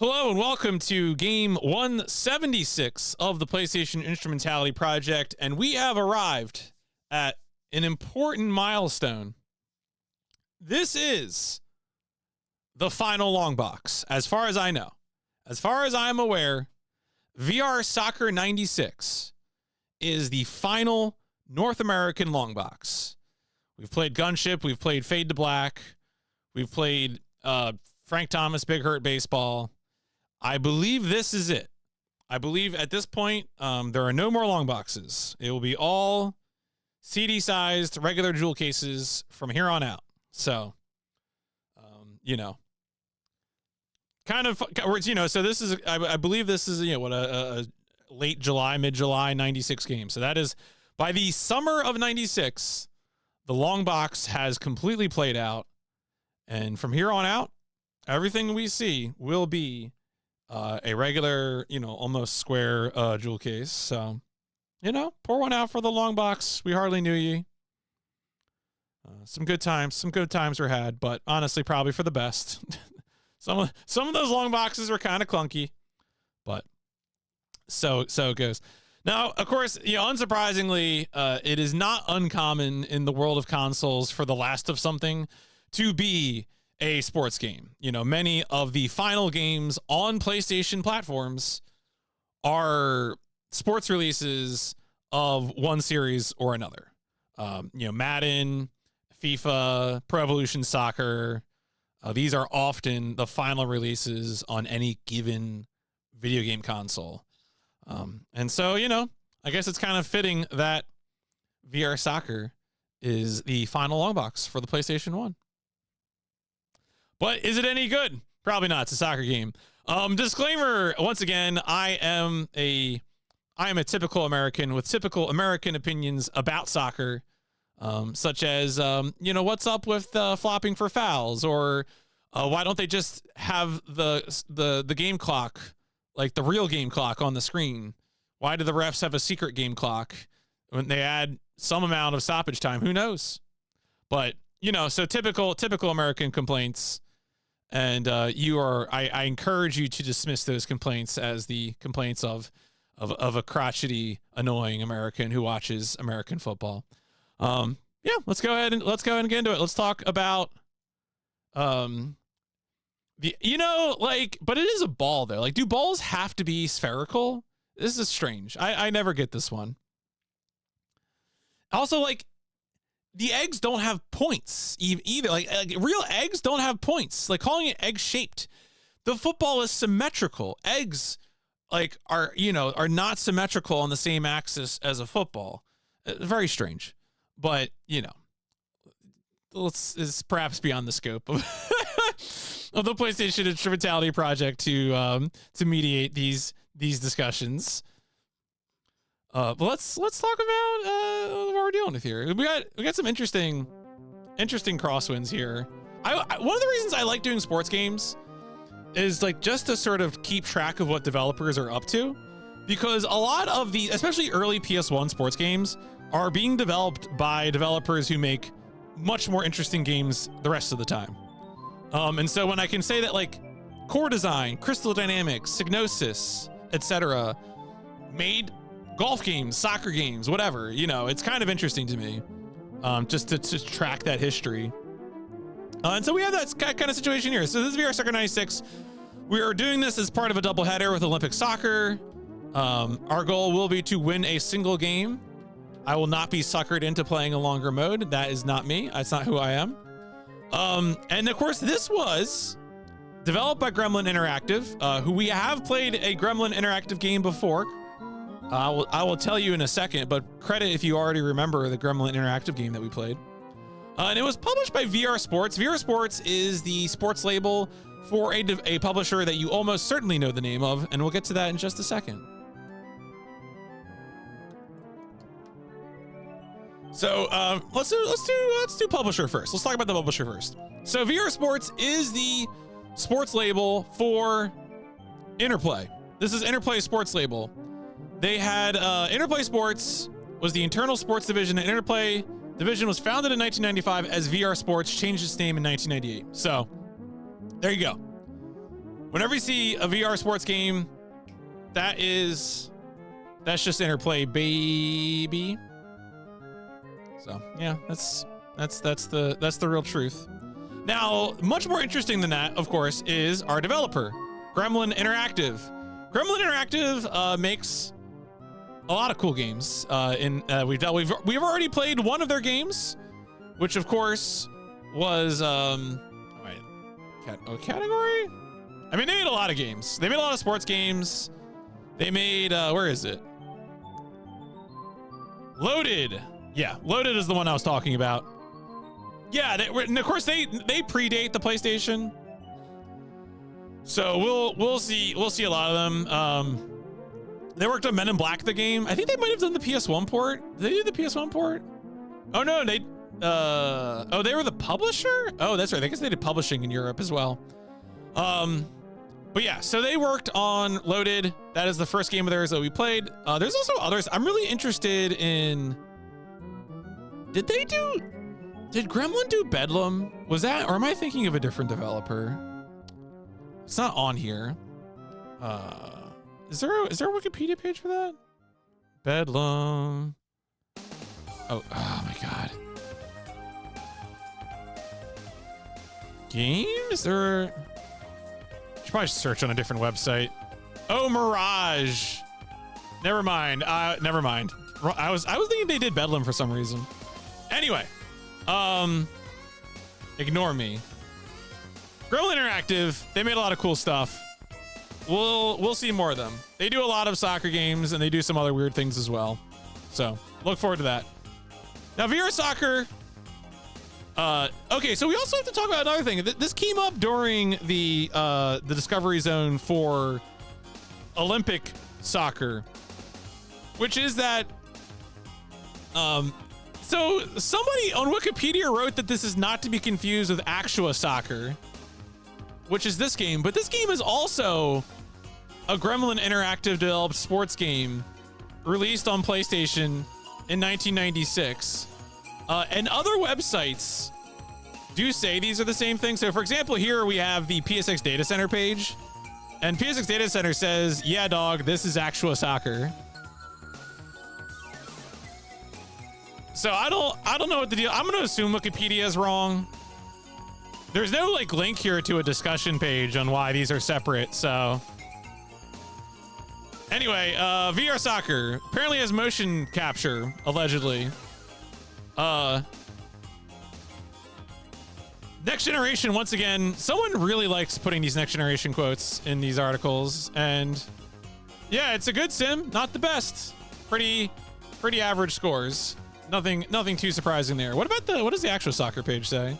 Hello and welcome to game 176 of the PlayStation Instrumentality Project, and we have arrived at an important milestone. This is the final long box, as far as I know. As far as I'm aware, VR Soccer 96 is the final North American long box. We've played Gunship, we've played Fade to Black, we've played Frank Thomas Big Hurt Baseball. I believe this is it. I believe at this point, there are no more long boxes. It will be all CD-sized regular jewel cases from here on out. So, kind of, so this is, I believe this is, a late July, mid-July 96 game. So that is, by the summer of 96, the long box has completely played out. And from here on out, everything we see will be a regular, almost square jewel case. So, pour one out for the long box. We hardly knew ye. Some good times were had, but honestly, probably for the best. some of those long boxes were kind of clunky, but so it goes. Now, of course, unsurprisingly, it is not uncommon in the world of consoles for the last of something to be a sports game. Many of the final games on PlayStation platforms are sports releases of one series or another. Madden, FIFA, Pro Evolution Soccer. These are often the final releases on any given video game console. And so, I guess it's kind of fitting that VR Soccer is the final long box for the PlayStation 1. But is it any good? Probably not. It's a soccer game. Disclaimer, once again, I am a typical American with typical American opinions about soccer, such as, what's up with flopping for fouls, or why don't they just have the game clock, like the real game clock on the screen? Why do the refs have a secret game clock when they add some amount of stoppage time? Who knows? But, so typical American complaints. And I encourage you to dismiss those complaints as the complaints of a crotchety, annoying American who watches American football. Let's go ahead and get into it. Let's talk about but it is a ball though. Like, do balls have to be spherical? This is strange. I never get this one. Also, the eggs don't have points either. Like real eggs don't have points. Like, calling it egg shaped. The football is symmetrical. Eggs are not symmetrical on the same axis as a football. Very strange. But, it's perhaps beyond the scope of of the PlayStation Instrumentality Project to mediate these discussions. But let's talk about what we're dealing with here. We got some interesting crosswinds here. One of the reasons I like doing sports games is just to sort of keep track of what developers are up to, because a lot of the, especially early PS1 sports games, are being developed by developers who make much more interesting games the rest of the time. And so when I can say that Core Design, Crystal Dynamics, Psygnosis, etc., made golf games, soccer games, whatever, it's kind of interesting to me, just to track that history. And so we have that kind of situation here. So this is VR Soccer 96. We are doing this as part of a doubleheader with Olympic soccer. Our goal will be to win a single game. I will not be suckered into playing a longer mode. That is not me. That's not who I am. And of course, this was developed by Gremlin Interactive, who we have played a Gremlin Interactive game before. I will tell you in a second, but credit if you already remember the Gremlin Interactive game that we played. And it was published by VR Sports. VR Sports is the sports label for a publisher that you almost certainly know the name of, and we'll get to that in just a second. So let's do publisher first. Let's talk about the publisher first. So VR Sports is the sports label for Interplay. This is Interplay sports label. They had Interplay Sports was the internal sports division, and Interplay division was founded in 1995 as VR Sports, changed its name in 1998. So there you go. Whenever you see a VR sports game, that's just Interplay, baby. So yeah, that's the real truth. Now, much more interesting than that, of course, is our developer, Gremlin Interactive. Gremlin Interactive makes a lot of cool games. We've already played one of their games, which of course was category. I mean, they made a lot of games. They made a lot of sports games. They made where is it? Loaded. Yeah, Loaded is the one I was talking about. Yeah, and of course they predate the PlayStation. So we'll see a lot of them. They worked on Men in Black, the game. I think they might have done the PS1 port. Did they do the PS1 port? Oh no, they were the publisher? Oh, that's right. I guess they did publishing in Europe as well. But yeah, so they worked on Loaded. That is the first game of theirs that we played. There's also others. I'm really interested in. Did Gremlin do Bedlam? Was that, or am I thinking of a different developer? It's not on here. Is there a Wikipedia page for that? Bedlam. Oh my God. Games? Should probably search on a different website. Oh, Mirage. Never mind. Never mind. I was thinking they did Bedlam for some reason. Anyway, ignore me. Gremlin Interactive, they made a lot of cool stuff. We'll see more of them. They do a lot of soccer games and they do some other weird things as well. So look forward to that. Now, VR soccer. Okay, so we also have to talk about another thing. This came up during the Discovery Zone for Olympic soccer, which is that so somebody on Wikipedia wrote that this is not to be confused with Actua Soccer, which is this game, but this game is also a Gremlin Interactive developed sports game released on PlayStation in 1996. And other websites do say these are the same thing. So for example, here we have the PSX Data Center page, and PSX Data Center says, yeah, dog, this is Actua Soccer. So I don't know what the deal. I'm going to assume Wikipedia is wrong. There's no like link here to a discussion page on why these are separate. So anyway, VR soccer apparently has motion capture, allegedly. Next generation, once again, someone really likes putting these next generation quotes in these articles, and yeah, it's a good sim, not the best. Pretty average scores. Nothing too surprising there. What does the actual soccer page say?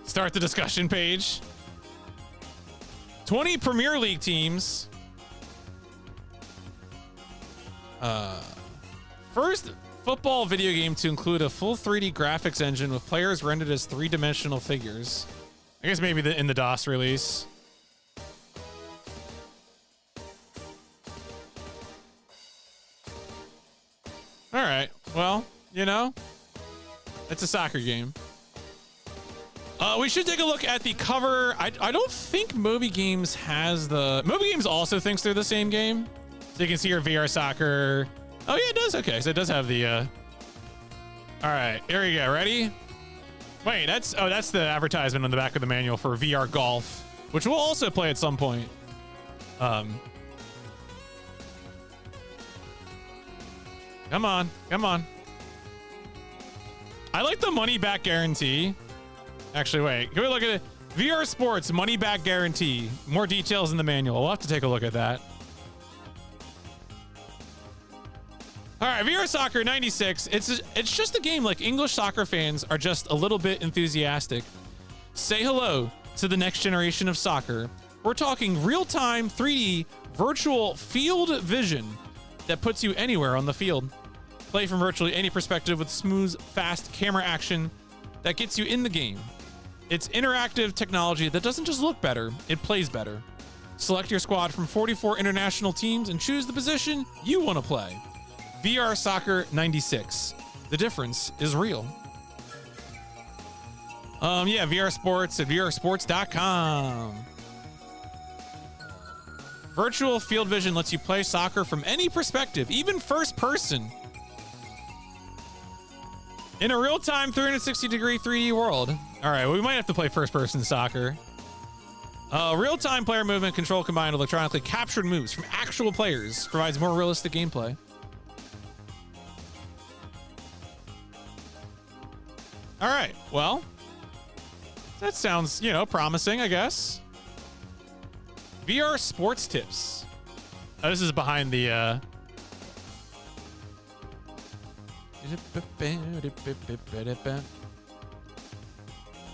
Start the discussion page. 20 Premier League teams. First football video game to include a full 3D graphics engine with players rendered as three-dimensional figures. I guess maybe in the DOS release. All right. Well, you know, it's a soccer game. We should take a look at the cover. I don't think Moby Games has the... Moby Games also thinks they're the same game. So you can see your VR soccer. Oh, yeah, it does. Okay, so it does have the... All right, here we go. Ready? Wait, that's the advertisement on the back of the manual for VR Golf, which we'll also play at some point. Come on. I like the money back guarantee. Actually, wait. Can we look at it? VR Sports money back guarantee. More details in the manual. We'll have to take a look at that. All right, VR Soccer 96. It's just a game like English soccer fans are just a little bit enthusiastic. Say hello to the next generation of soccer. We're talking real-time 3D virtual field vision that puts you anywhere on the field. Play from virtually any perspective with smooth, fast camera action that gets you in the game. It's interactive technology that doesn't just look better, it plays better. Select your squad from 44 international teams and choose the position you want to play. VR Soccer 96. The difference is real. Yeah, VR Sports at vrsports.com. Virtual Field Vision lets you play soccer from any perspective, even first person, in a real-time 360-degree 3D world. All right, well, we might have to play first-person soccer. Real-time player movement control combined with electronically captured moves from actual players provides more realistic gameplay. All right, well, that sounds, you know, promising, I guess. VR sports tips. Oh, this is behind the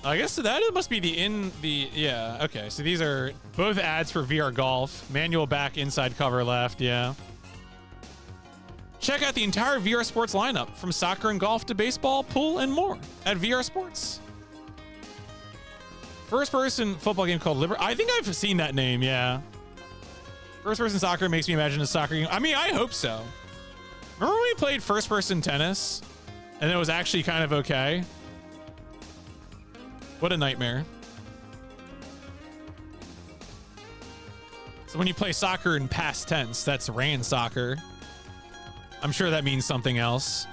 I guess that must be yeah, okay. So these are both ads for VR golf. Manual back, inside cover left, yeah. Check out the entire VR sports lineup from soccer and golf to baseball, pool, and more at VR Sports. First-person football game called Liber. I think I've seen that name, yeah. First-person soccer makes me imagine a soccer game. I mean, I hope so. Remember when we played first-person tennis? And it was actually kind of okay? What a nightmare. So when you play soccer in past tense, that's ran soccer. I'm sure that means something else.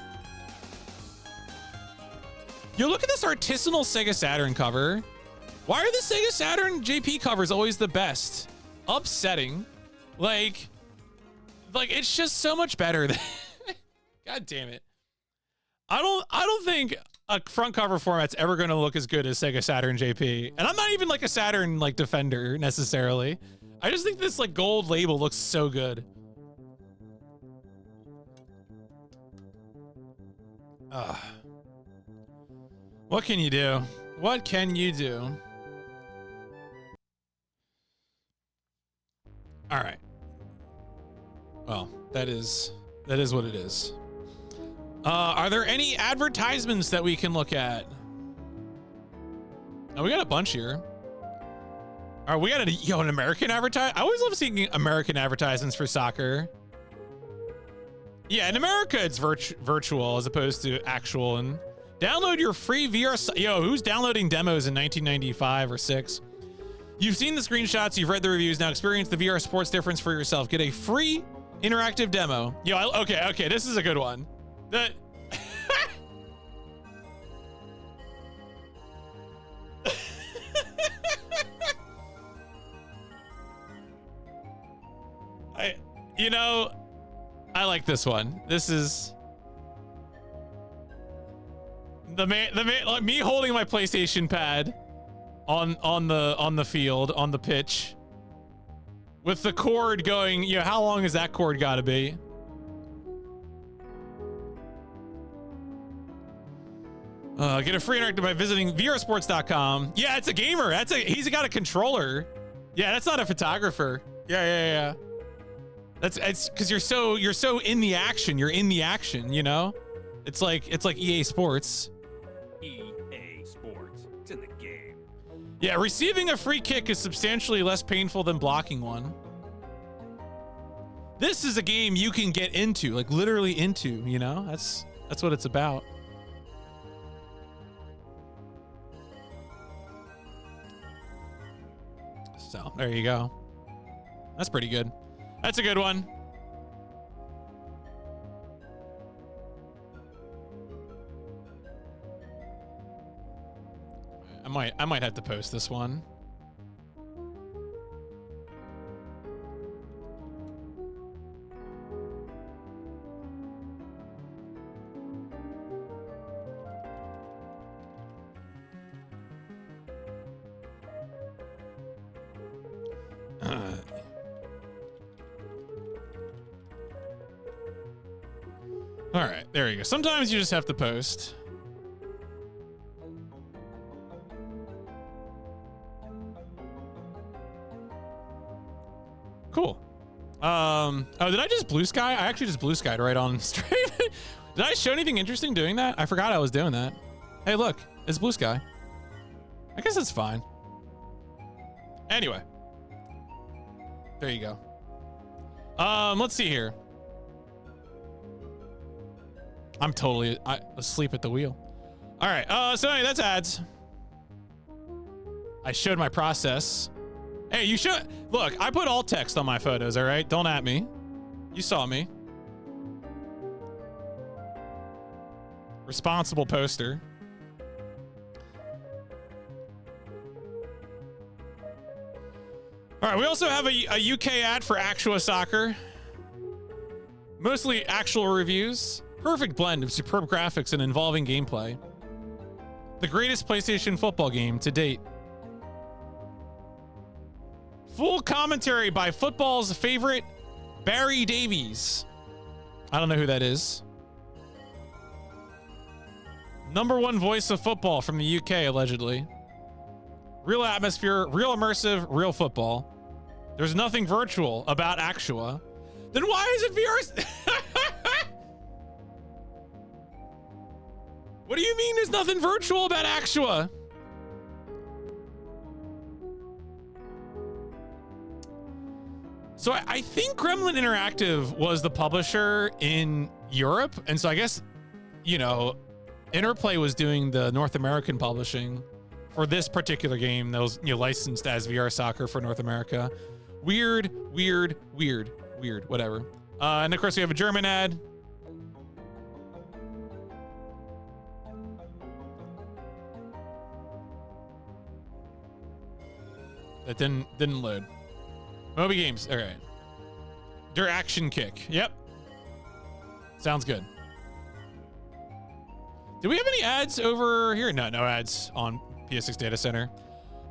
Yo, look at this artisanal Sega Saturn cover. Why are the Sega Saturn JP covers always the best? Upsetting. Like it's just so much better than God damn it. I don't think a front cover format's ever going to look as good as Sega Saturn JP. And I'm not even like a Saturn like defender necessarily. I just think this like gold label looks so good. What can you do? What can you do? All right. Well, that is what it is. Are there any advertisements that we can look at? Oh, we got a bunch here. All right, we got an American advertise. I always love seeing American advertisements for soccer. Yeah, in America, it's virtual as opposed to actual. And download your free VR. Yo, who's downloading demos in 1995 or 6? You've seen the screenshots, you've read the reviews, now experience the VR sports difference for yourself. Get a free interactive demo. Yo, okay, this is a good one. That I like this one. This is the man, like me holding my PlayStation pad on the field, on the pitch, with the cord going, you know, how long has that cord got to be? Get a free interactive by visiting vrsports.com. Yeah, it's a gamer. He's got a controller. Yeah, that's not a photographer. Yeah. It's because you're so in the action. You're in the action, you know? It's like EA Sports. EA Sports. It's in the game. Yeah, receiving a free kick is substantially less painful than blocking one. This is a game you can get into, like literally into, you know? That's what it's about. So, there you go. That's pretty good. That's a good one. I might have to post this one. All right, there you go. Sometimes you just have to post. Cool. Oh, did I just blue sky? I actually just blue skied right on stream. Did I show anything interesting doing that? I forgot I was doing that. Hey, look, it's blue sky. I guess it's fine. Anyway. There you go. Let's see here. I'm totally asleep at the wheel. All right. So anyway, that's ads. I showed my process. Hey, you should look. I put alt text on my photos. All right, don't at me. You saw me. Responsible poster. All right, we also have a UK ad for Actua Soccer. Mostly actual reviews. Perfect blend of superb graphics and involving gameplay. The greatest PlayStation football game to date. Full commentary by football's favorite, Barry Davies. I don't know who that is. #1 voice of football from the UK, allegedly. Real atmosphere, real immersive, real football. There's nothing virtual about Actua. Then why is it VR? What do you mean there's nothing virtual about Actua? So I think Gremlin Interactive was the publisher in Europe. And so I guess, you know, Interplay was doing the North American publishing for this particular game that was, you know, licensed as VR Soccer for North America. Weird, whatever. And of course we have a German ad. That didn't load. Moby Games, all right. Der Action Kick, yep. Sounds good. Do we have any ads over here? No ads on PS6 Data Center.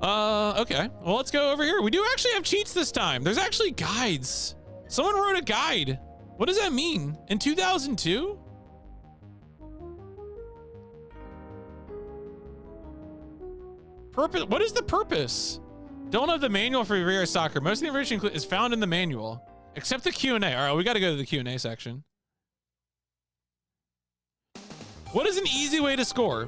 Okay. Well, let's go over here. We do actually have cheats this time. There's actually guides. Someone wrote a guide. What does that mean? In 2002? Purpose? What is the purpose? Don't have the manual for VR Soccer. Most of the information is found in the manual, except the Q&A. All right, we got to go to the Q&A section. What is an easy way to score?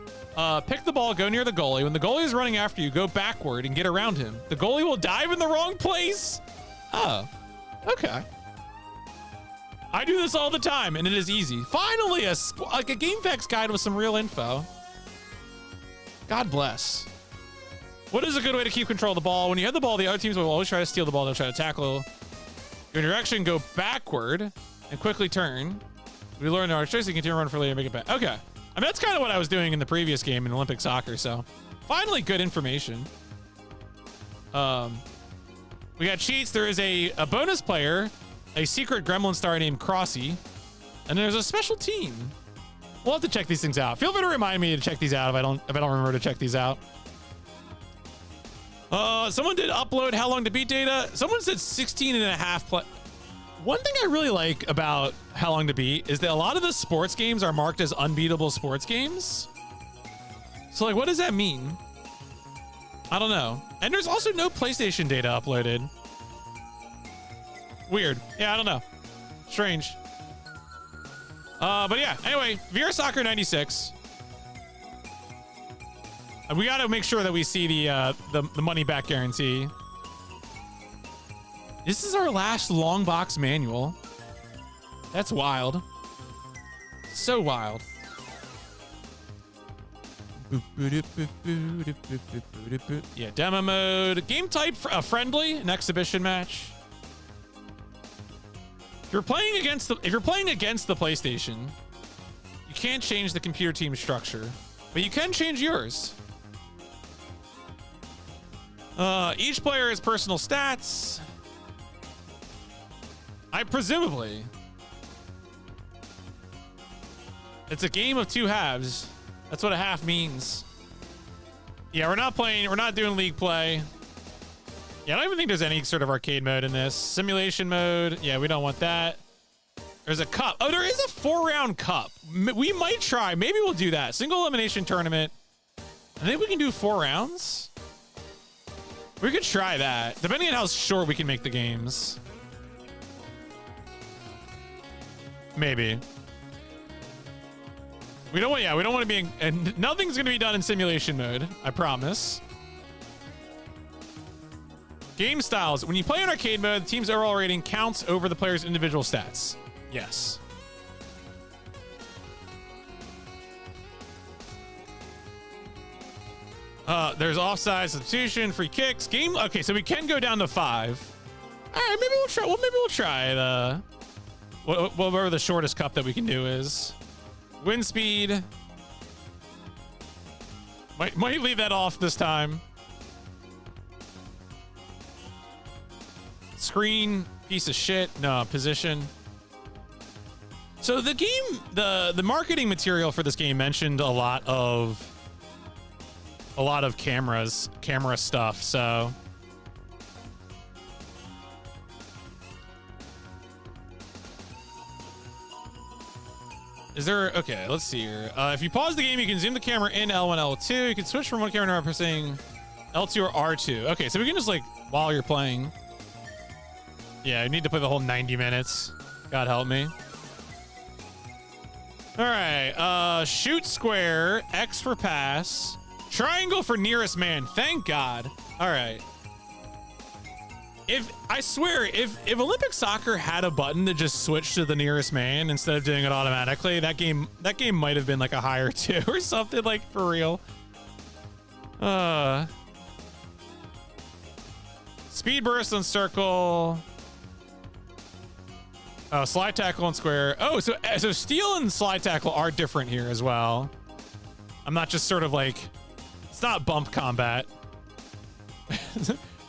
Pick the ball, go near the goalie. When the goalie is running after you, go backward and get around him. The goalie will dive in the wrong place. Oh, okay. I do this all the time, and it is easy. Finally, a GameFAQs guide with some real info. God bless. What is a good way to keep control of the ball? When you have the ball, the other teams will always try to steal the ball. They'll try to tackle. Your direction, go backward and quickly turn. We learned our choice. You continue to run for later, make it back. Okay. I mean, that's kind of what I was doing in the previous game in Olympic soccer. So finally good information. We got cheats. There is a bonus player, a secret Gremlin star named Crossy. And there's a special team. We'll have to check these things out. Feel free to remind me to check these out if I don't remember to check these out. Someone did upload how long to beat data. Someone said 16 and a half play. One thing I really like about How Long to Beat is that a lot of the sports games are marked as unbeatable sports games. So like, what does that mean? I don't know. And there's also no PlayStation data uploaded. Weird. Yeah, I don't know. Strange. But yeah, anyway, VR Soccer 96. We got to make sure that we see the money back guarantee. This is our last long box manual. That's wild. So wild. Yeah, demo mode. Game type friendly, an exhibition match. If you're playing against the PlayStation, you can't change the computer team structure, but you can change yours. Each player has personal stats. Presumably. It's a game of two halves. That's what a half means. Yeah, we're not doing league play. Yeah, I don't even think there's any sort of arcade mode in this. Simulation mode. Yeah, we don't want that. There's a cup. Oh, there is a 4-round cup. We might try. Maybe we'll do that. Single elimination tournament. I think we can do 4 rounds. We could try that. Depending on how short we can make the games. Maybe. We don't want to be in, and nothing's going to be done in simulation mode. I promise. Game styles. When you play in arcade mode, the team's overall rating counts over the player's individual stats. Yes. There's offside, substitution, free kicks, game. Okay, so we can go down to 5. All right, maybe we'll try. Well, maybe we'll try the whatever the shortest cup that we can do is. Wind speed. Might leave that off this time. Screen, piece of shit. No, position. So the game, the marketing material for this game mentioned a lot of camera stuff. So is there, okay, let's see here. If you pause the game, you can zoom the camera in L1, L2. You can switch from one camera by pressing L2 or R2. Okay, so we can just like, while you're playing. Yeah, you need to play the whole 90 minutes. God help me. All right, shoot square, X for pass, triangle for nearest man. Thank God. All right. I swear, if Olympic soccer had a button to just switch to the nearest man instead of doing it automatically, that game might have been like a higher 2 or something, like for real. Speed burst on circle. Oh, slide tackle and square. Oh, so steal and slide tackle are different here as well. I'm not just sort of like, it's not bump combat.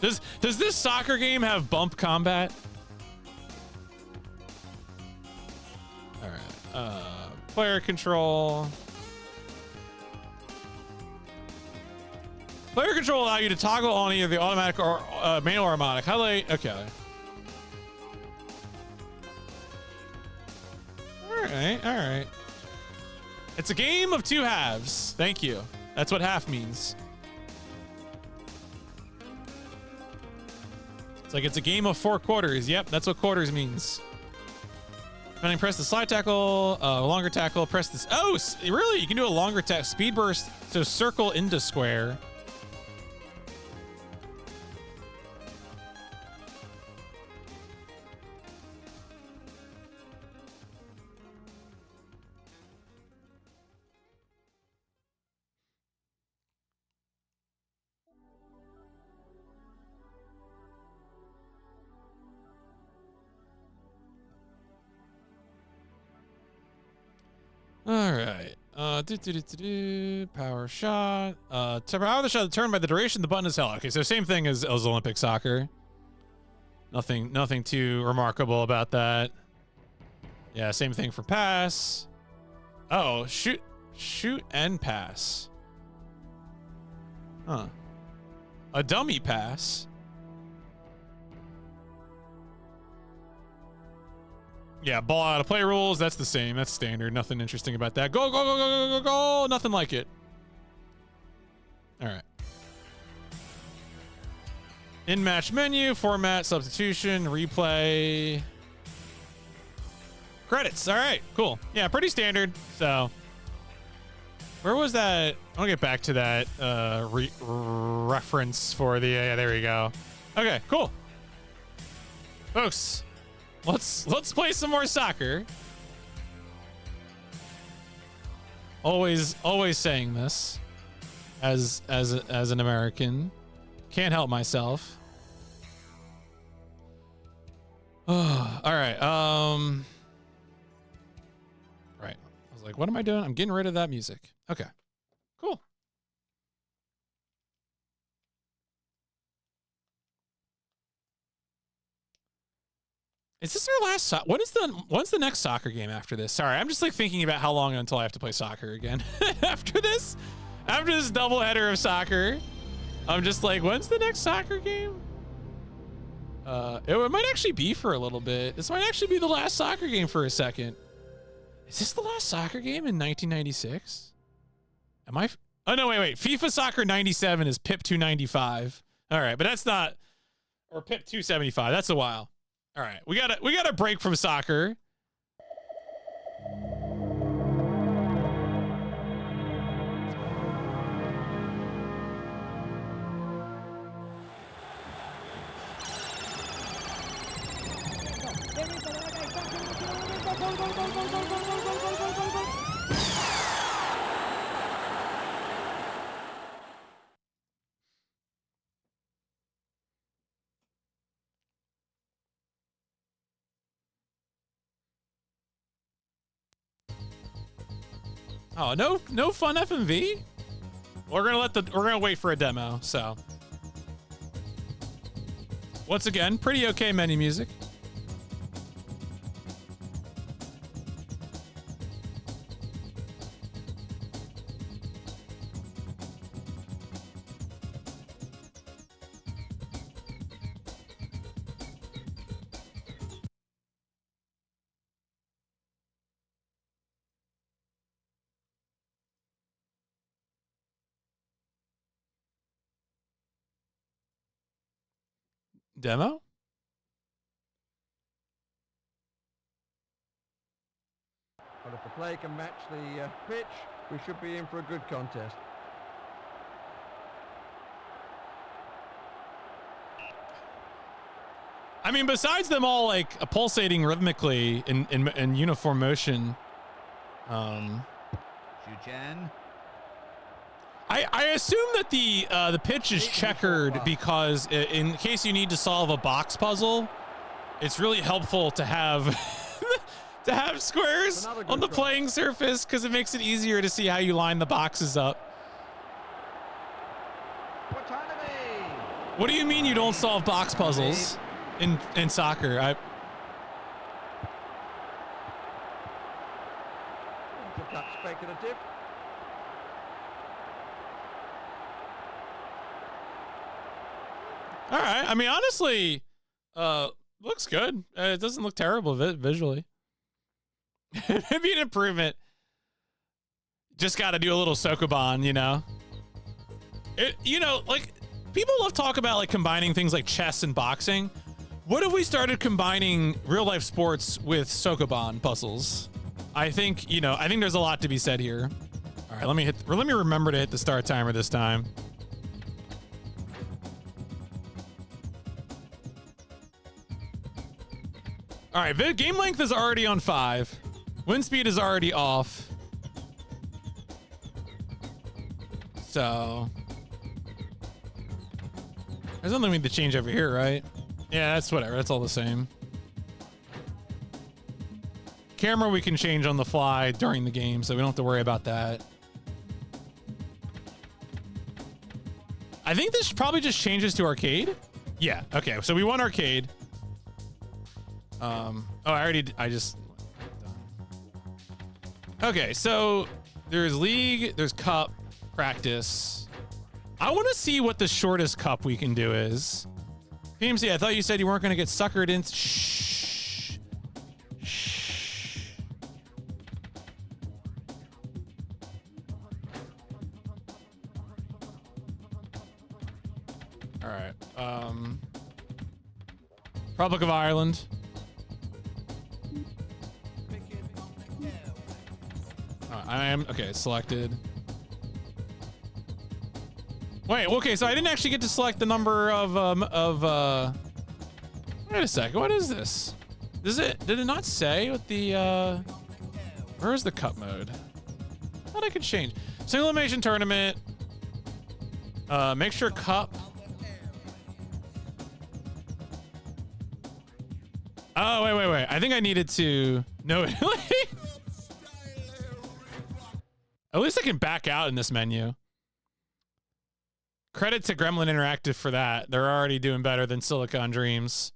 Does this soccer game have bump combat? All right. Player control. Player control allow you to toggle on either the automatic or manual or automatic. Highlight. Okay. All right. It's a game of 2 halves. Thank you. That's what half means. It's like it's a game of 4 quarters. Yep, that's what quarters means. Depending, press the slide tackle, longer tackle, press this. Oh, really? You can do a longer tackle. Speed burst, so circle into square. All right. Power shot. To power the shot, turn by the duration the button is held. Okay, so same thing as Olympic soccer. Nothing too remarkable about that. Yeah, same thing for pass. Oh, shoot and pass. Huh. A dummy pass. Yeah, ball out of play rules. That's the same. That's standard. Nothing interesting about that. Go, go, go, go, go, go, go. Nothing like it. All right. In-match menu, format, substitution, replay. Credits. All right, cool. Yeah, pretty standard. So, where was that? I'll get back to that reference for the, yeah, there we go. Okay, cool. Folks, let's play some more soccer. Always saying this as an American. Can't help myself. Oh, all right. Right. I was like, what am I doing? I'm getting rid of that music. Okay. Cool. Is this our last when's the next soccer game after this? Sorry, I'm just like thinking about how long until I have to play soccer again. After this double header of soccer, I'm just like, when's the next soccer game? It might actually be for a little bit. This might actually be the last soccer game for a second. Is this the last soccer game in 1996? Oh no, wait. FIFA Soccer 97 is PIP 295. All right, but that's not, or PIP 275. That's a while. All right, we got a break from soccer. Oh, no fun FMV? We're gonna wait for a demo, so. Once again, pretty okay menu music. Demo? But if the play can match the pitch, we should be in for a good contest. I mean, besides them all like pulsating rhythmically in uniform motion, Shuchen. I assume that the pitch is checkered because in case you need to solve a box puzzle, it's really helpful to have to have squares on the playing surface because it makes it easier to see how you line the boxes up. What do you mean you don't solve box puzzles in soccer? That's speculative. All right. I mean, honestly, looks good. It doesn't look terrible visually. Maybe an improvement. Just got to do a little Sokoban, you know. Like people love talk about like combining things like chess and boxing. What if we started combining real life sports with Sokoban puzzles? I think there's a lot to be said here. All right, let me remember to hit the start timer this time. All right, game length is already on 5. Wind speed is already off. So there's nothing we need to change over here, right? Yeah, that's whatever. That's all the same. Camera we can change on the fly during the game, so we don't have to worry about that. I think this probably just changes to arcade. Yeah, okay, so we want arcade. Okay, so there's league, there's cup, practice. I want to see what the shortest cup we can do is. PMC, I thought you said you weren't going to get suckered into. Shh. Shh. All right. Republic of Ireland. I am okay. Selected. Wait. Okay. So I didn't actually get to select the number of. Wait a second. What is this? Did it not say what the? Where is the cup mode? I thought I could change. Single elimination tournament. Make sure cup. Oh wait. I think I needed to. No. At least I can back out in this menu. Credit to Gremlin Interactive for that. They're already doing better than Silicon Dreams.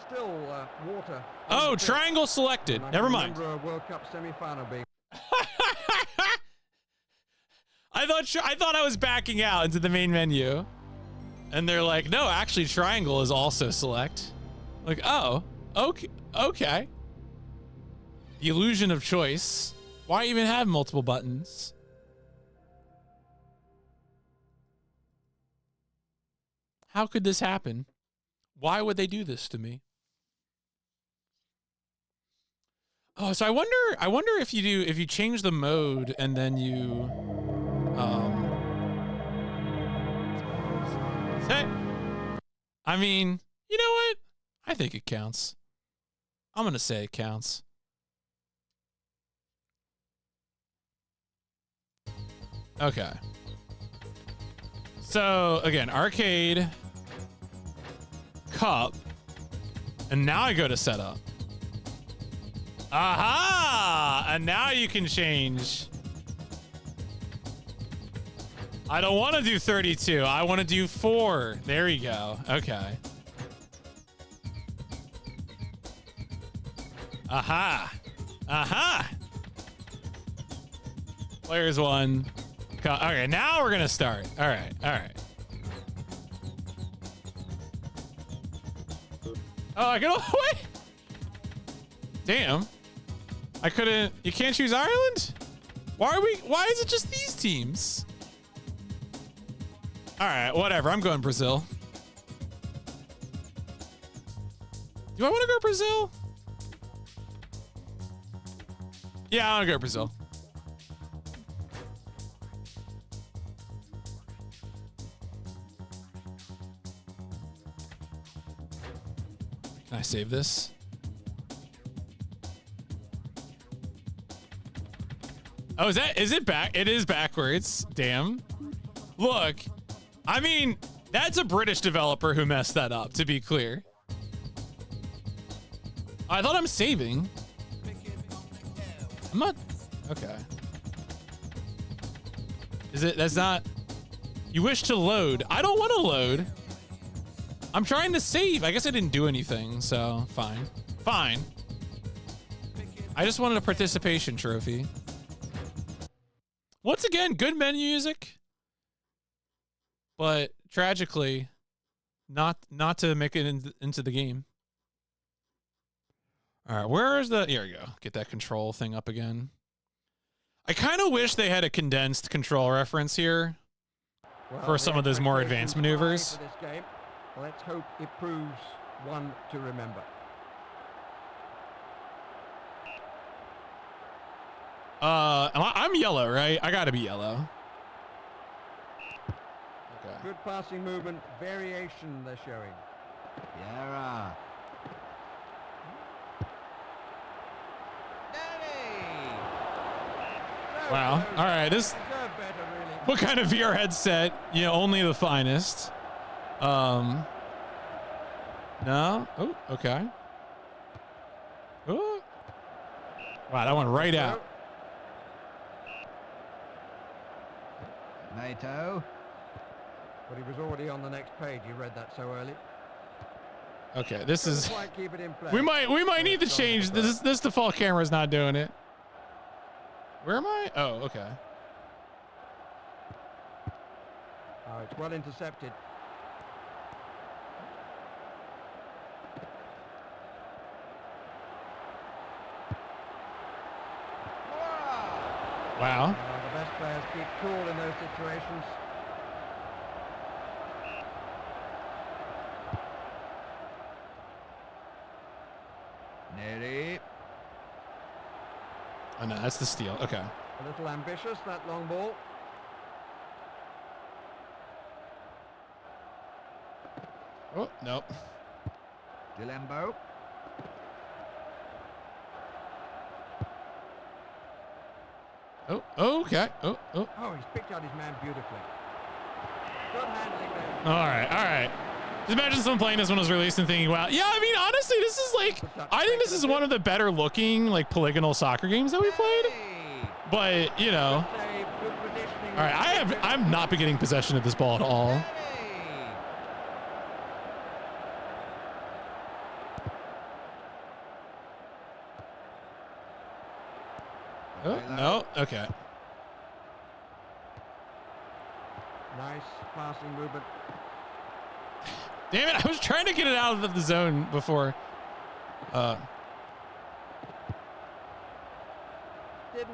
Still water. Oh, triangle selected. Never mind. World Cup semi-final being. I thought I was backing out into the main menu. And they're like, no, actually triangle is also select. Like, oh, okay. The illusion of choice. Why even have multiple buttons? How could this happen? Why would they do this to me? Oh, so I wonder if you change the mode and then you say, I mean, you know what? I think it counts. I'm going to say it counts. Okay. So, again, arcade. cup, and now I go to setup. Aha! And now you can change. I don't want to do 32. I want to do 4. There you go. Okay. Aha. Aha. Players 1. Okay, now we're going to start. All right. All right. Oh, I can wait. Damn. I couldn't. You can't choose Ireland? Why is it just these teams? All right, whatever. I'm going Brazil. Do I want to go Brazil? Yeah, I want to go Brazil. Can I save this? Oh, is it back? It is backwards. Damn. Look, I mean, that's a British developer who messed that up, to be clear. I thought I'm saving. I'm not. Okay. That's not. You wish to load. I don't want to load. I'm trying to save. I guess I didn't do anything, so fine. Fine. I just wanted a participation trophy. Once again, good menu music, but tragically, not to make it into the game. All right, where is the? Here we go. Get that control thing up again. I kind of wish they had a condensed control reference here for some of those more advanced maneuvers. This game. Let's hope it proves one to remember. I'm yellow, right? I gotta be yellow. Okay. Good passing movement, variation they're showing. Yeah. Wow. All right. This. What kind of VR headset? You know, only the finest. No. Oh, okay. Oh. Wow, that went right out. NATO. But he was already on the next page. You read that so early. Okay, this is. Quite keep it in play. We might need to change this default camera is not doing it. Where am I? Oh, okay. Oh, it's well intercepted. Wow. The best players keep cool in those situations. Nearly. Oh no, that's the steal. Okay. A little ambitious, that long ball. Oh, nope. Delembo. Oh, okay. Oh. Oh, he's picked out his man beautifully. Good handling there. All right. Just imagine someone playing this when it was released and thinking, wow. Yeah, I mean, honestly, this is like, I think this is one of the better looking, like, polygonal soccer games that we played. But, you know. All right, I'm not been getting possession of this ball at all. Oh, no. Okay. Nice passing movement. Damn it, I was trying to get it out of the zone before. Didn't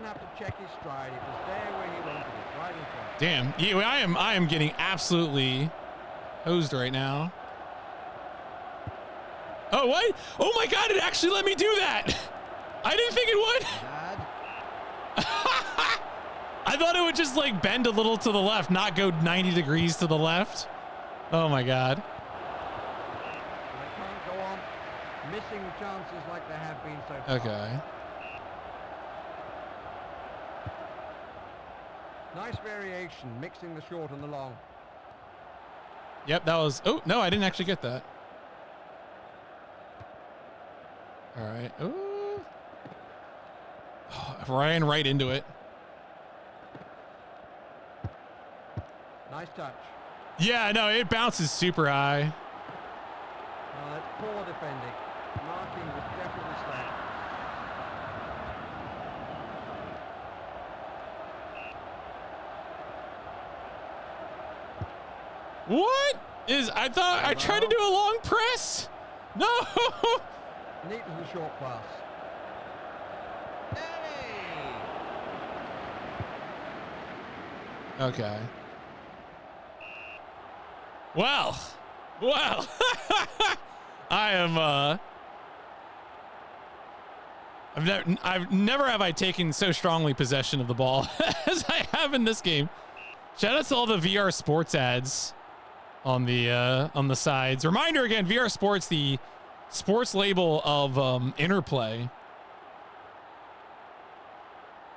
have to check his stride. It was there where he wanted it, right in front. Damn, I am getting absolutely hosed right now. Oh, what? Oh my God, it actually let me do that. I didn't think it would. I thought it would just like bend a little to the left, not go 90 degrees to the left. Oh my God. They can't go on missing chances like they have been so far. Okay. Nice variation, mixing the short and the long. Yep, that was. Oh no, I didn't actually get that. All right. Ooh. Oh, ran right into it. Nice touch. Yeah, no, it bounces super high. Oh, that's poor defending. Marking was definitely slack. What is? I thought I tried to do a long press. No. Neat as a short pass. Okay. Well. I am. I've never have I taken so strongly possession of the ball as I have in this game. Shout out to all the VR Sports ads on the sides. Reminder again, VR Sports, the sports label of Interplay.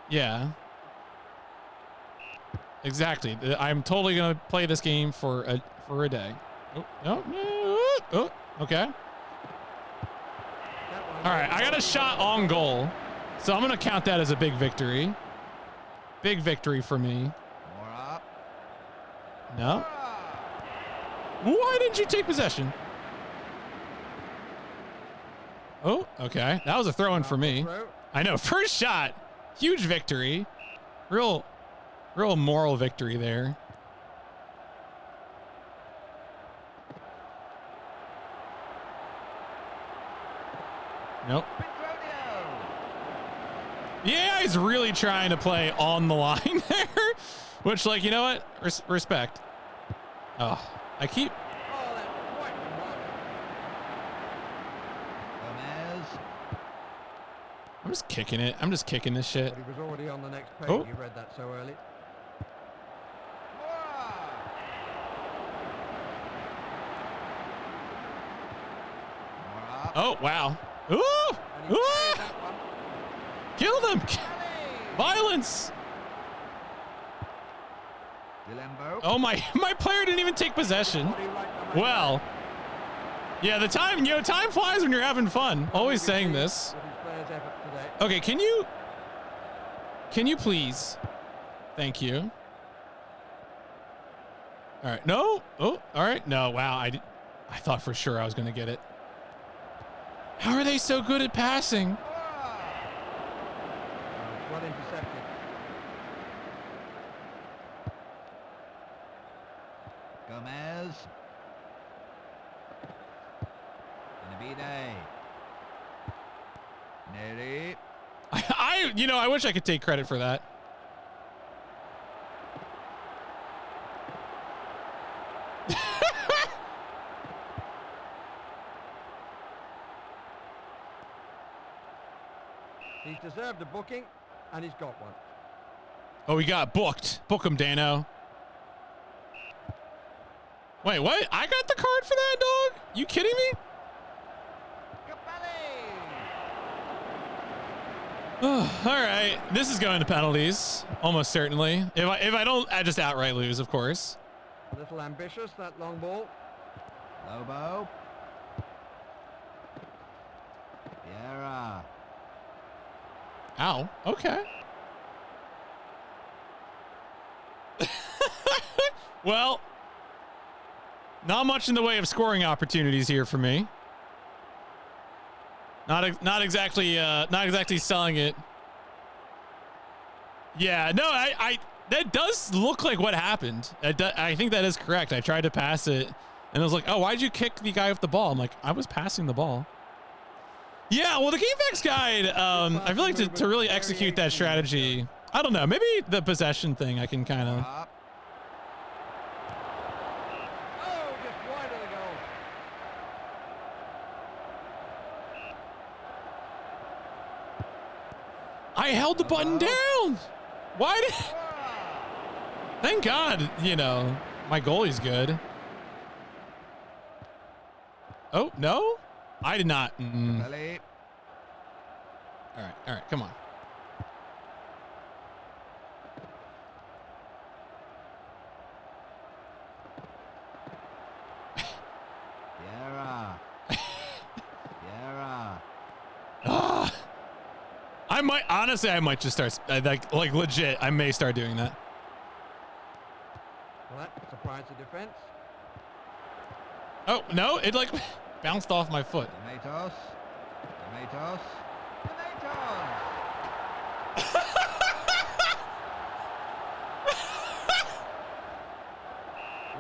Yeah. Exactly. I'm totally gonna play this game for a day. Oh, no. Oh, okay. All right, I got a shot on goal, so I'm gonna count that as a big victory. Big victory for me. More up. No. Why didn't you take possession? Oh, okay. That was a throw-in for me. I know. First shot, huge victory. Real moral victory there. Nope. Yeah, he's really trying to play on the line there, which, like, you know what? Respect. Oh, I keep. Oh, that's quite remarkable. Gomez. I'm just kicking it. I'm just kicking this shit. But he was already on the next page. Oh. You read that so early. More up. Oh, wow. Ooh! And he Ooh! carried that one. Kill them! Violence! Dilembo. Oh, my player didn't even take possession. Body right behind Well, yeah, time flies when you're having fun. Always saying this. with his players' effort today. Okay, can you please? Thank you. All right. No. Oh, all right. No. Wow. I thought for sure I was going to get it. How are they so good at passing? Well intercepted. Gomez. Navide. Neri. I wish I could take credit for that. He's deserved a booking, and he's got one. Oh, he got booked. Book him, Dano. Wait, what? I got the card for that, dog? You kidding me? All right, this is going to penalties, almost certainly. If I don't, I just outright lose, of course. A little ambitious, that long ball. Lobo. Vieira. Ow. Okay. Well, not much in the way of scoring opportunities here for me. Not exactly selling it. Yeah, no, I that does look like what happened. I think that is correct. I tried to pass it, and I was like, oh, why'd you kick the guy with the ball? I'm like, I was passing the ball. Yeah, well, the GameFAQs guide, I feel like to really execute that strategy, I don't know, maybe the possession thing I can kind of. Up. Oh, just wide of the goal. I held the button down. Why did? Thank God, my goalie's good. Oh, no? I did not. Belly. All right, come on. Vieira. Vieira. might honestly, I might just start like legit. I may start doing that. Well, that surprised the defense. Oh no! It like bounced off my foot. Tomatoes. Tomatoes. Tomatoes.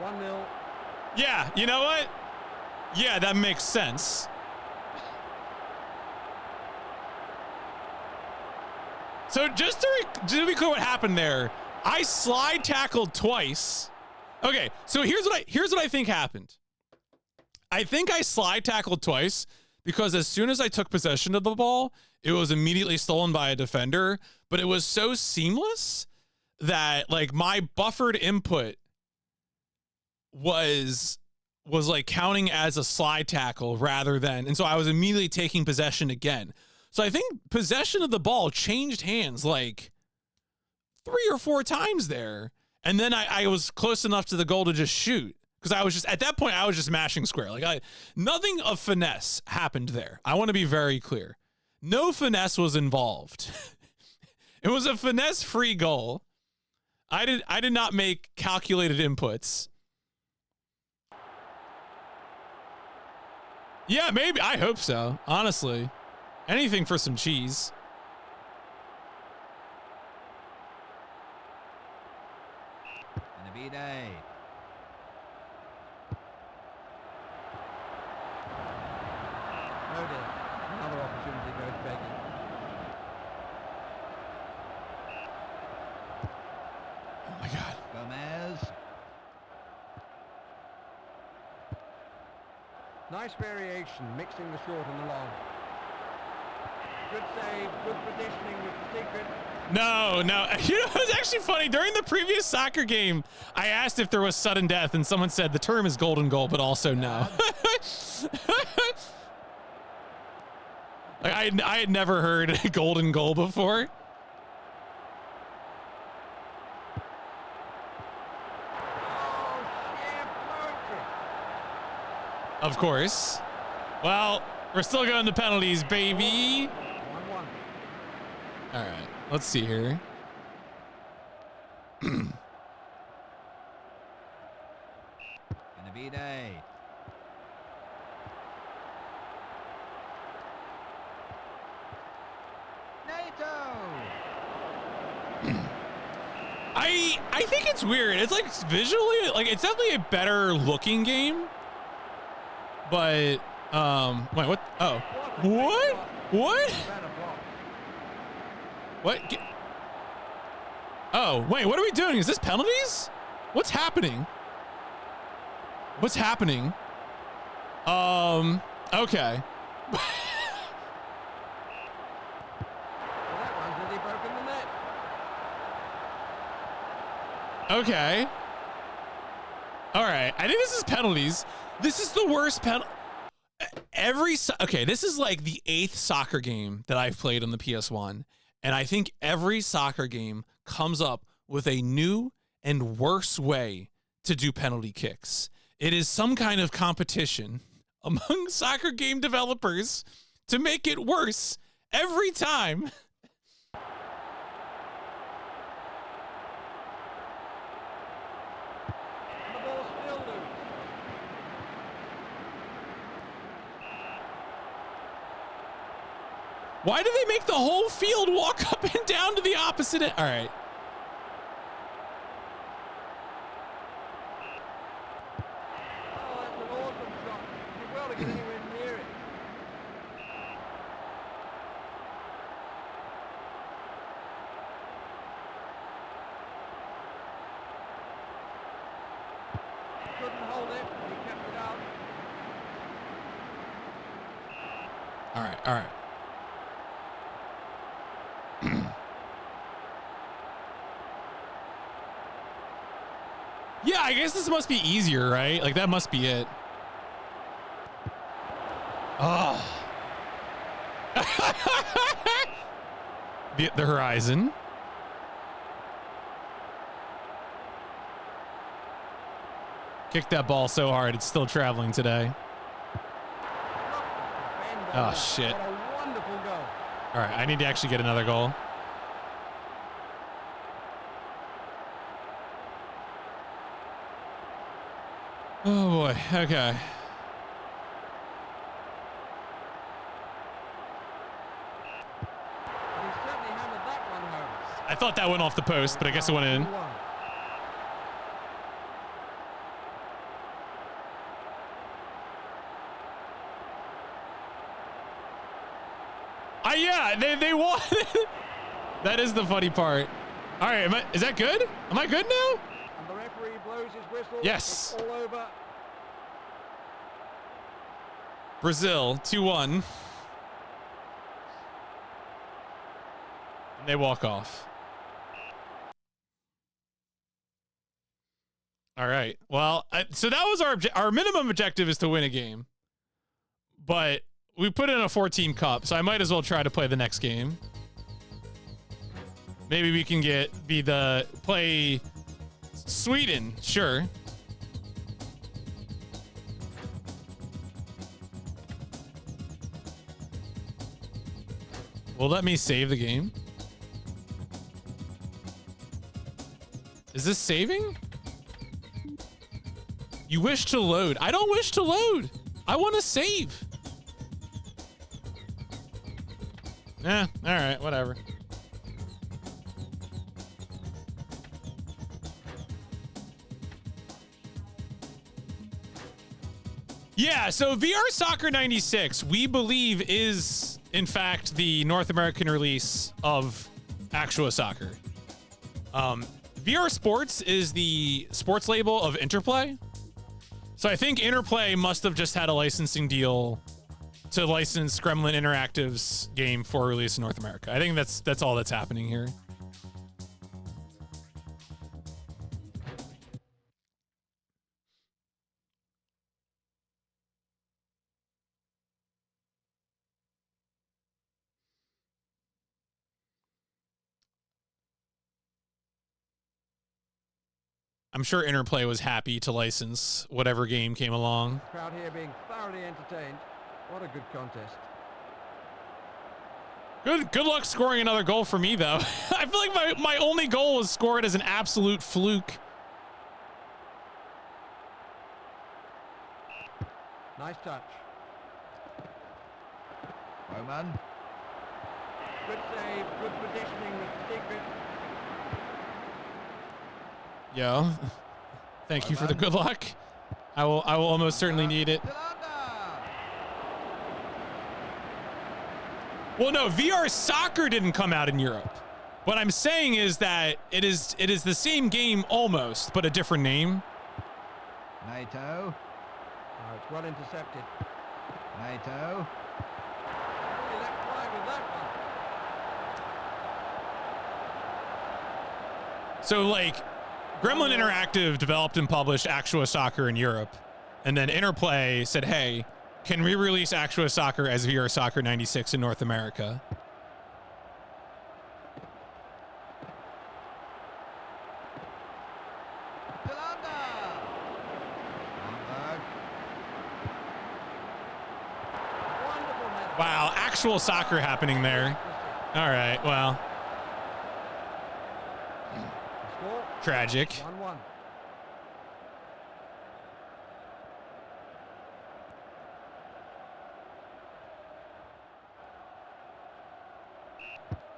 1-0. Yeah, you know what? Yeah, that makes sense. So just to be clear what happened there, I slide tackled twice. Okay, so here's what I think happened. I think I slide tackled twice because as soon as I took possession of the ball, it was immediately stolen by a defender, but it was so seamless that like my buffered input was like counting as a slide tackle rather than, and so I was immediately taking possession again. So I think possession of the ball changed hands like 3 or 4 times there. And then I was close enough to the goal to just shoot. Because I was just, at that point, I was just mashing square. Like nothing of finesse happened there. I want to be very clear. No finesse was involved. It was a finesse-free goal. I did not make calculated inputs. Yeah, maybe. I hope so, honestly. Anything for some cheese. Navide. Oh dear. Another opportunity goes begging. Oh my God. Gomez. Nice variation, mixing the short and the long. Good save, good positioning with the secret. No. You know, it was actually funny. During the previous soccer game, I asked if there was sudden death, and someone said the term is golden goal, but also no. Like I had never heard a golden goal before. Oh, sheer poetry. Of course. Well, we're still going to penalties, baby. 1-1. All right, let's see here. Navide. NATO. I think it's weird. It's like visually, like it's definitely a better looking game. But wait, what? Oh, what? What? Better block. What? Oh, wait, what are we doing? Is this penalties? What's happening? What's happening? Okay. Well, that one's nearly broken the net. Okay. All right. I think this is penalties. This is the worst penalty. Okay, this is like the 8th soccer game that I've played on the PS1. And I think every soccer game comes up with a new and worse way to do penalty kicks. It is some kind of competition among soccer game developers to make it worse every time. And the ball's still loose. Why do they make the whole field walk up and down to the opposite end? All right. Oh, that's an awesome shot. You did well to get anywhere near it. Couldn't hold it, but he kept it out. All right. All right. Yeah, I guess this must be easier, right? Like that must be it. Oh. The horizon. Kicked that ball so hard, it's still traveling today. Bend on Oh, that. shit. What a wonderful goal. All right, I need to actually get another goal. Oh boy, okay. He certainly hammered that one home. I thought that went off the post, but I guess it went in. 2-1. Yeah, they won. That is the funny part. All right, is that good? Am I good now? And the referee blows his whistle. Yes. It's all over. Brazil 2-1. And they walk off. All right. Well, so that was our minimum objective is to win a game. But we put in a 4-team cup, so I might as well try to play the next game. Maybe we can play Sweden, sure. Well, let me save the game. Is this saving? You wish to load. I don't wish to load. I want to save. All right, whatever. Yeah, so VR Soccer 96, we believe is, in fact, the North American release of Actual Soccer. VR Sports is the sports label of Interplay. So I think Interplay must have just had a licensing deal to license Gremlin Interactive's game for release in North America. I think that's all that's happening here. I'm sure Interplay was happy to license whatever game came along. Crowd here being thoroughly entertained. What a good contest. Good luck scoring another goal for me, though. I feel like my only goal was scored as an absolute fluke. Nice touch. Roman. Good save, good positioning with the secret. Yo, thank you for the good luck. I will almost certainly need it. Well, no, VR Soccer didn't come out in Europe. What I'm saying is that it is the same game almost, but a different name. NATO. Oh, it's well intercepted. NATO. Really left flag with that one. So, like, Gremlin Interactive developed and published Actual Soccer in Europe, and then Interplay said, hey, can we release Actual Soccer as VR Soccer 96 in North America? Wow, actual soccer happening there. All right, well. Tragic. 1-1.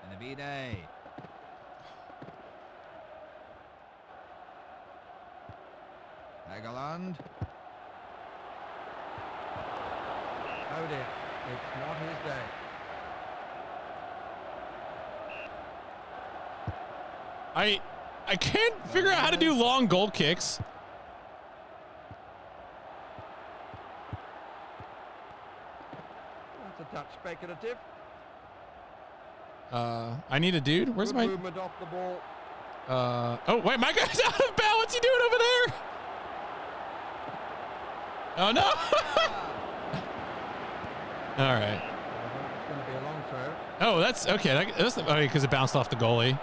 In the B-Day. Hageland. Oh dear, it's not his day. I can't figure out how to do long goal kicks. That's a touch speculative. I need a dude. Where's Good my... movement off the ball. Oh, wait, my guy's out of bounds. What's he doing over there? Oh, no. All right. It's going to be a long throw. Oh, that's okay. That's because it bounced off the goalie.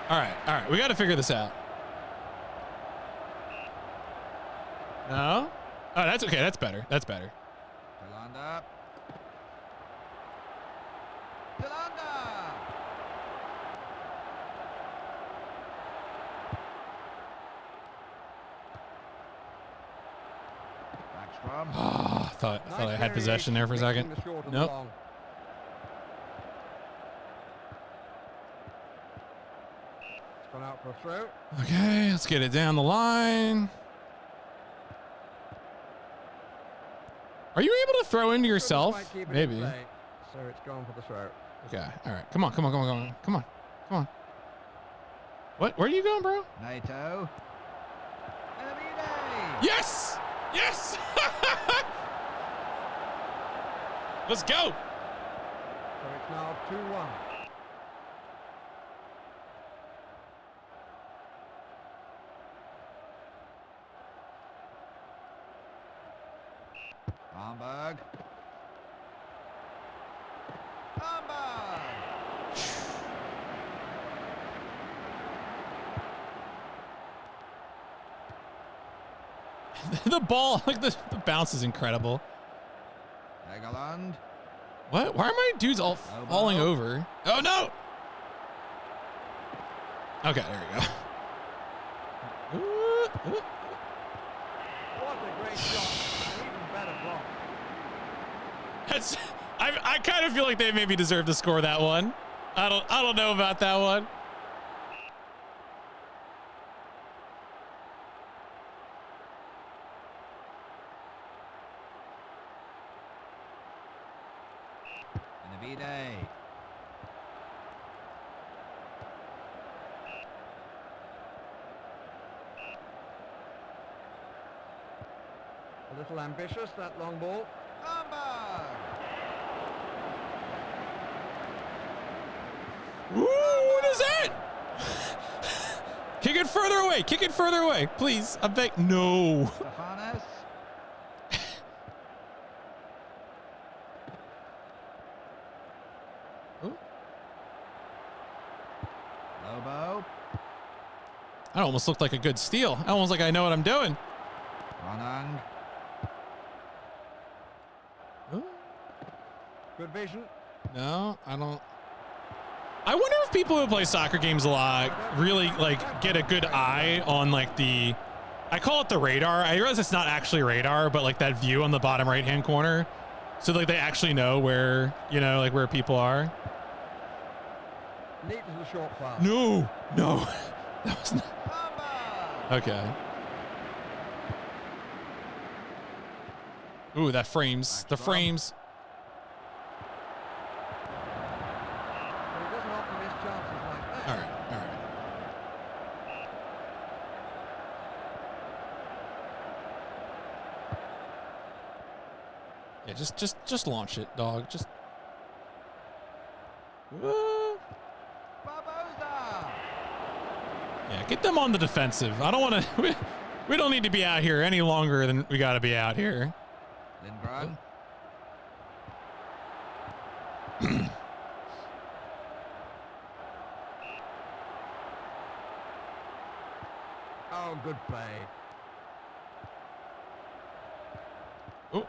All right. We got to figure this out. No? Oh, that's okay. That's better. Yolanda. from. Oh, I thought I had possession there for a mixing second. the short and the Nope. long. It's gone out for a throw. Okay, let's get it down the line. Are you able to throw into yourself? Couldn't quite keep it in Maybe. play, so it's gone for the throw. Okay. All right. Come on. Come on. Come on. Come on. Come on. Come on. What? Where are you going, bro? NATO. Davide. Yes. Yes. Let's go. So it's now 2-1. Hamburg. Hamburg. The ball, like the bounce is incredible. Egeland. What? Why are my dudes all falling over? Oh no. Okay, there we go. What a great shot. An even better block. That's. I kind of feel like they maybe deserve to score that one. I don't know about that one. Davide. A little ambitious, that long ball. Hamburg. Ooh, what is that? Kick it further away. Kick it further away, please. I beg. No. Stefanos. Ooh. Lobo. That almost looked like a good steal. Almost like I know what I'm doing. Ronang. Ooh. Good vision. No, I don't. I wonder if people who play soccer games a lot really like get a good eye on like the, I call it the radar. I realize it's not actually radar, but like that view on the bottom right hand corner. So like they actually know where, you know, like where people are. Neat as a short pass. No, no. That was not. Hamburg. Okay. Ooh, that frames. The frames. Well, he doesn't often miss chances like that. All right, all right. Yeah, just launch it, dog. Just. Barbosa. Yeah, get them on the defensive. I don't want to. We don't need to be out here any longer than we got to be out here. Lindgren. Oh, good play. Oh.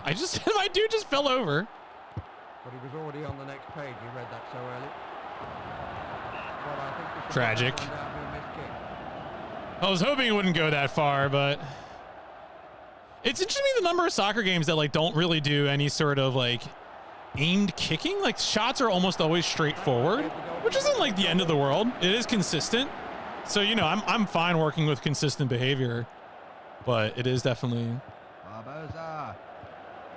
I just my dude just fell over. But he was already on the next page. He read that so early. Well, I think this is Tragic. down to a missed kick. I was hoping it wouldn't go that far, but it's interesting to me the number of soccer games that like don't really do any sort of like aimed kicking. Like shots are almost always straightforward, which isn't like the end of the world. It is consistent. So, you know, I'm fine working with consistent behavior, but it is definitely. Barbosa.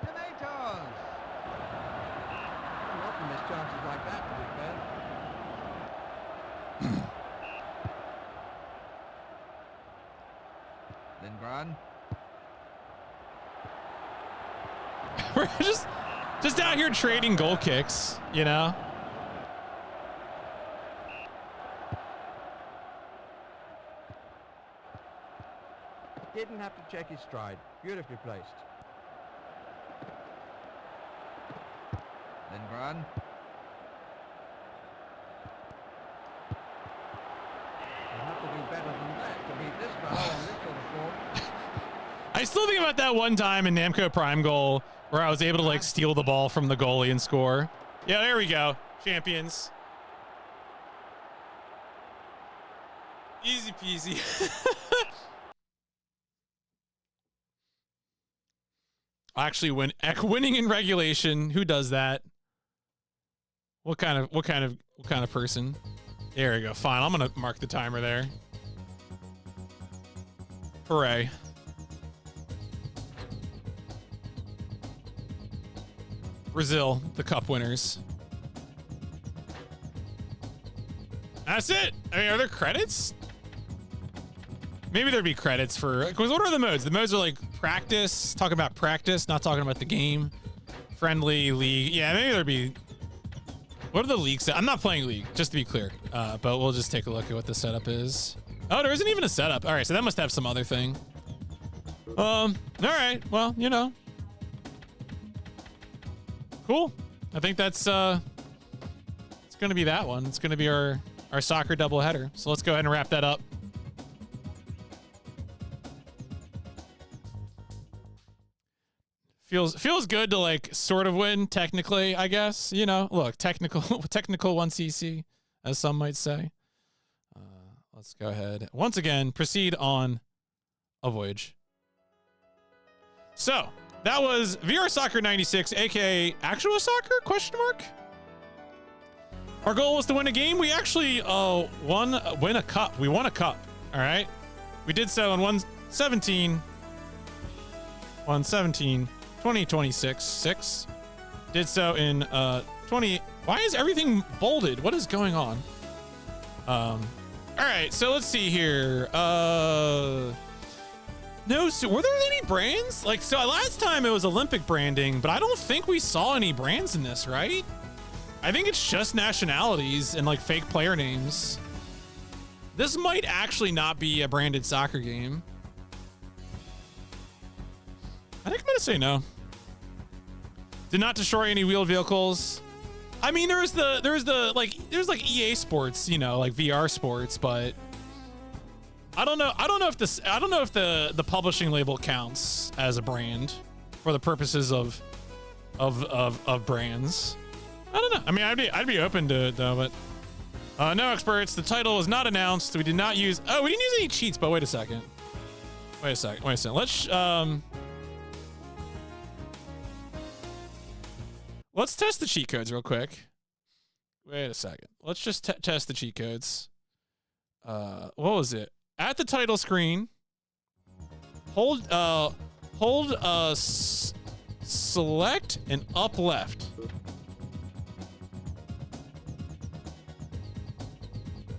Tomatoes. He often miss chances like that, to be fair. Lindgren. We're just out here trading goal kicks, you know? Didn't have to check his stride. Beautifully placed. Lindgren. You'll have to do better than that to beat this fellow on this sort of form. I still think about that one time in Namco Prime goal where I was able to like steal the ball from the goalie and score. Yeah, there we go. Champions. Easy peasy. Actually, winning in regulation. Who does that? What kind of person? There we go. Fine. I'm gonna mark the timer there. Hooray. Brazil, the cup winners. That's it. I mean, are there credits? Maybe there'd be credits for, because what are the modes? The modes are like practice, talking about practice, not talking about the game. Friendly, league. Yeah, maybe there'd be, what are the leagues? I'm not playing league, just to be clear. But we'll just take a look at what the setup is. Oh, there isn't even a setup. All right, so that must have some other thing. All right, well, you know. Cool. I think that's, it's gonna be that one. It's gonna be our soccer doubleheader. So let's go ahead and wrap that up. Feels good to like sort of win technically, I guess. You know, look, technical 1cc, as some might say. Let's go ahead once again proceed on a voyage. So that was VR Soccer 96, aka Actual Soccer ? Our goal was to win a game. We actually win a cup. We won a cup. All right, we did so in 2026. Did so in 20. Why is everything bolded? What is going on? All right, so let's see here. No, so were there any brands? Like, so last time it was Olympic branding, but I don't think we saw any brands in this, right? I think it's just nationalities and like fake player names. This might actually not be a branded soccer game. I think I'm gonna say no. Did not destroy any wheeled vehicles. I mean, there's like EA Sports, you know, like VR sports, but I don't know if the publishing label counts as a brand for the purposes of brands. I don't know. I mean, I'd be open to it though, but no experts. The title was not announced. We did not use. Oh, we didn't use any cheats. But wait a second. Let's let's test the cheat codes real quick. Wait a second. Let's just test the cheat codes. What was it? At the title screen, hold select and up left.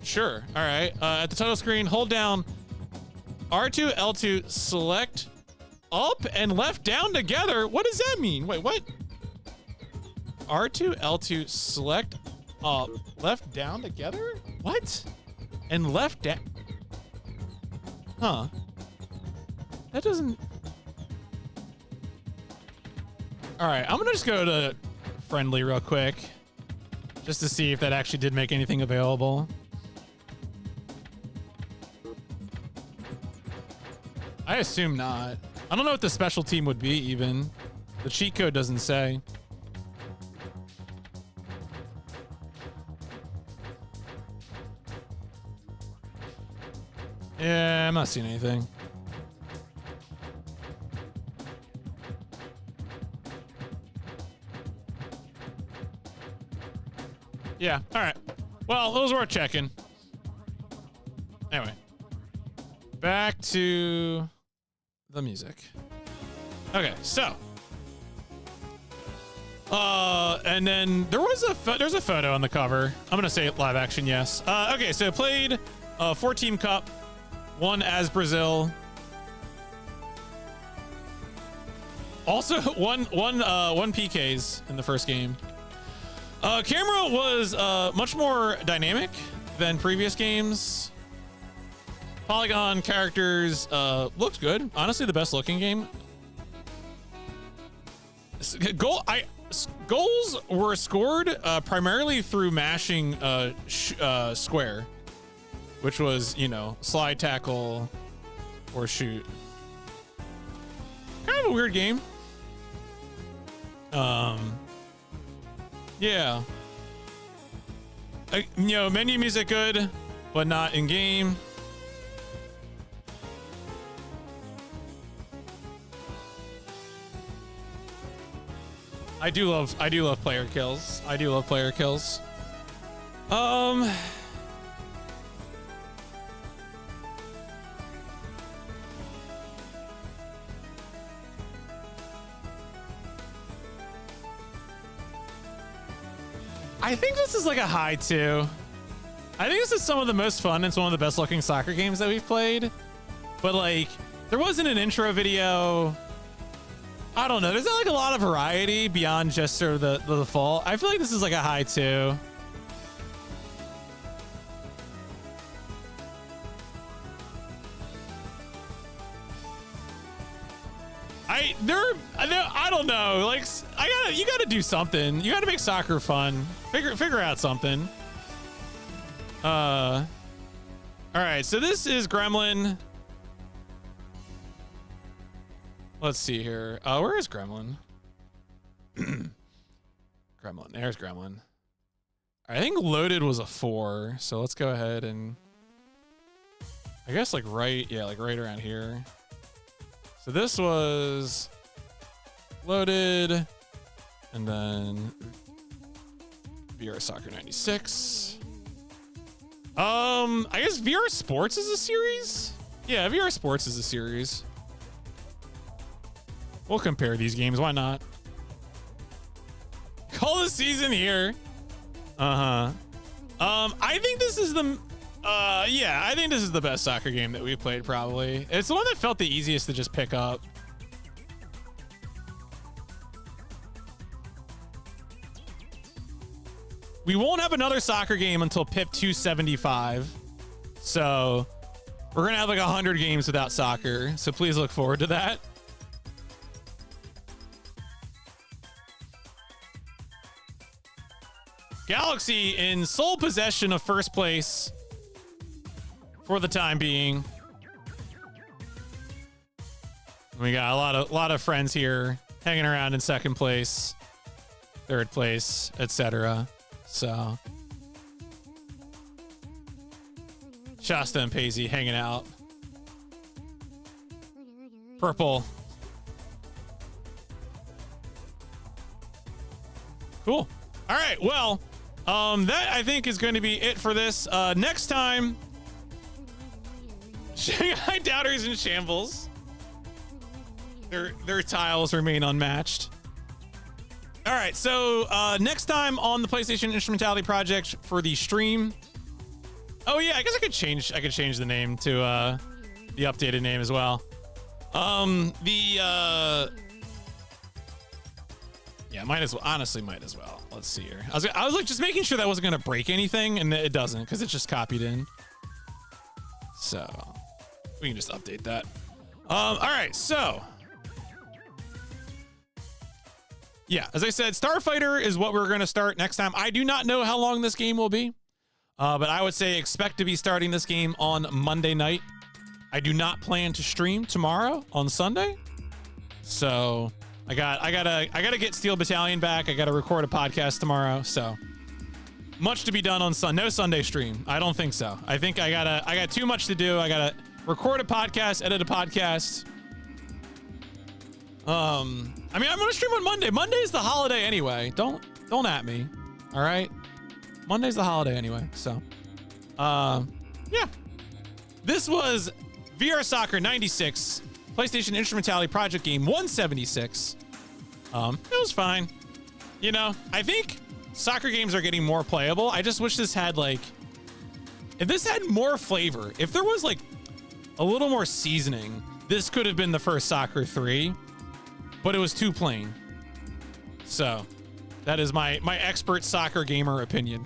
Sure. All right. At the title screen, hold down R2, L2, select up and left down together. What does that mean? Wait, what? R2, L2, select up, left down together? What? And left down. Huh. That doesn't. All right. I'm going to just go to friendly real quick just to see if that actually did make anything available. I assume not. I don't know what the special team would be even. The cheat code doesn't say. Yeah, I'm not seeing anything. Yeah, all right. Well, it was worth checking. Anyway. Back to the music. Okay, so. And then there's a photo on the cover. I'm gonna say live action, yes. Okay, so played 4-team cup, won as Brazil. Also won PKs in the first game. Camera was much more dynamic than previous games. Polygon characters looked good. Honestly, the best looking game. Goals were scored primarily through mashing square, which was, you know, slide, tackle, or shoot. Kind of a weird game. Yeah. You know, menu music good, but not in game. I do love player kills. I do love player kills. I think this is like a high 2. I think this is some of the most fun. It's one of the best looking soccer games that we've played. But like, there wasn't an intro video. I don't know. There's not like a lot of variety beyond just sort of the default. I feel like this is like a high 2. I don't know. Like, you gotta do something. You gotta make soccer fun. Figure out something. All right. So this is Gremlin. Let's see here. Where is Gremlin? Gremlin. There's Gremlin. I think loaded was a 4. So let's go ahead and I guess like right around here. So this was loaded and then VR Soccer 96. I guess VR Sports is a series. Yeah, VR Sports is a series. We'll compare these games. Why not? Call the season here. I think this is the I think this is the best soccer game that we've played probably. It's the one that felt the easiest to just pick up. We won't have another soccer game until PIP 275. So we're going to have like 100 games without soccer. So please look forward to that. Galaxy in sole possession of first place for the time being. We got a lot of friends here hanging around in second place, third place, etc. So Shasta and Paisley hanging out. Purple. Cool. All right. Well, that I think is going to be it for this. Next time, Shanghai Doubters in shambles. Their tiles remain unmatched. All right, so next time on the PlayStation Instrumentality Project for the stream. Oh yeah, I guess I could change the name to the updated name as well. Yeah, might as well. Honestly, might as well. Let's see here. I was like just making sure that wasn't gonna break anything, and it doesn't because it's just copied in. So we can just update that. All right, so yeah, as I said, Starfighter is what we're gonna start next time. I do not know how long this game will be, but I would say expect to be starting this game on Monday night. I do not plan to stream tomorrow on Sunday, so I gotta get Steel Battalion back. I gotta record a podcast tomorrow, so much to be done on no Sunday stream. I don't think so. I think I got too much to do. I gotta record a podcast, edit a podcast. I mean, I'm gonna stream on Monday. Monday's the holiday anyway. Don't at me. All right. Monday's the holiday anyway. So, yeah. This was VR Soccer 96. PlayStation Instrumentality Project game 176. It was fine. You know, I think soccer games are getting more playable. I just wish this had like, if this had more flavor, if there was like a little more seasoning, this could have been the first Soccer 3, but it was too plain. So that is my expert soccer gamer opinion.